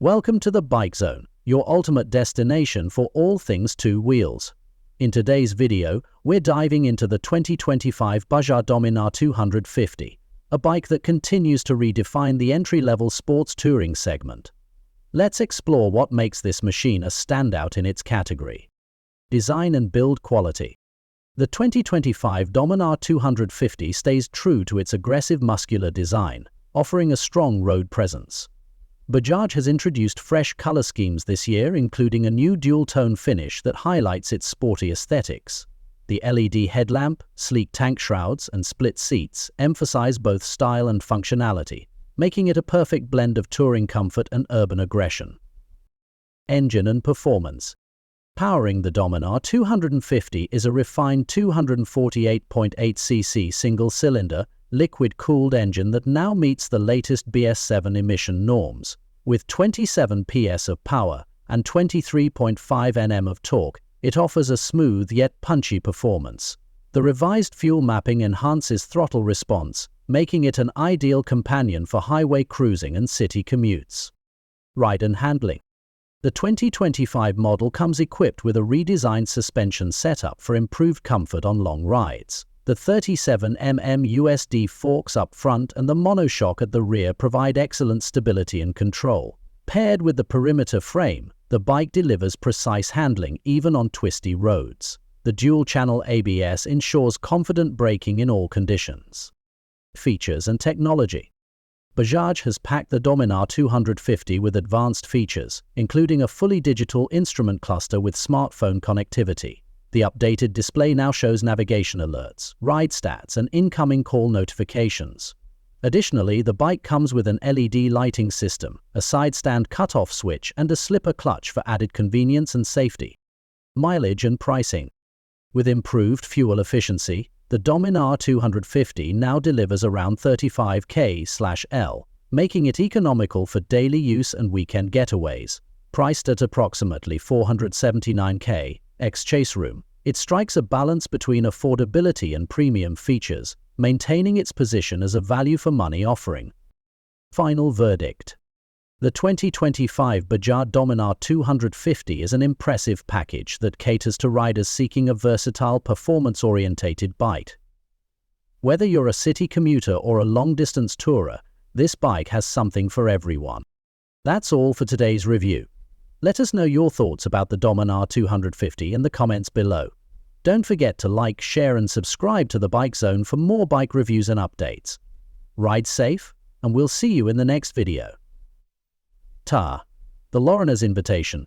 Welcome to the Bike Zone, your ultimate destination for all things two wheels. In today's video, we're diving into the 2025 Bajaj Dominar 250, a bike that continues to redefine the entry-level sports touring segment. Let's explore what makes this machine a standout in its category. Design and build quality. The 2025 Dominar 250 stays true to its aggressive muscular design, offering a strong road presence. Bajaj has introduced fresh color schemes this year, including a new dual-tone finish that highlights its sporty aesthetics. The LED headlamp, sleek tank shrouds, and split seats emphasize both style and functionality, making it a perfect blend of touring comfort and urban aggression. Engine and performance. Powering the Dominar 250 is a refined 248.8cc single-cylinder, liquid-cooled engine that now meets the latest BS7 emission norms. With 27 PS of power and 23.5 Nm of torque, it offers a smooth yet punchy performance. The revised fuel mapping enhances throttle response, making it an ideal companion for highway cruising and city commutes. Ride and handling. The 2025 model comes equipped with a redesigned suspension setup for improved comfort on long rides. The 37mm USD forks up front and the monoshock at the rear provide excellent stability and control. Paired with the perimeter frame, the bike delivers precise handling even on twisty roads. The dual-channel ABS ensures confident braking in all conditions. Features and technology. Bajaj has packed the Dominar 250 with advanced features, including a fully digital instrument cluster with smartphone connectivity. The updated display now shows navigation alerts, ride stats, and incoming call notifications. Additionally, the bike comes with an LED lighting system, a side stand cutoff switch, and a slipper clutch for added convenience and safety. Mileage and pricing. With improved fuel efficiency, the Dominar 250 now delivers around 35 km/L, making it economical for daily use and weekend getaways. Priced at approximately 479k ex-chase room, it strikes a balance between affordability and premium features, maintaining its position as a value-for-money offering. Final verdict. The 2025 Bajaj Dominar 250 is an impressive package that caters to riders seeking a versatile, performance-orientated bike. Whether you're a city commuter or a long-distance tourer, this bike has something for everyone. That's all for today's review. Let us know your thoughts about the Dominar 250 in the comments below. Don't forget to like, share, and subscribe to the Bike Zone for more bike reviews and updates. Ride safe, and we'll see you in the next video. Ta. The Loriner's Invitation.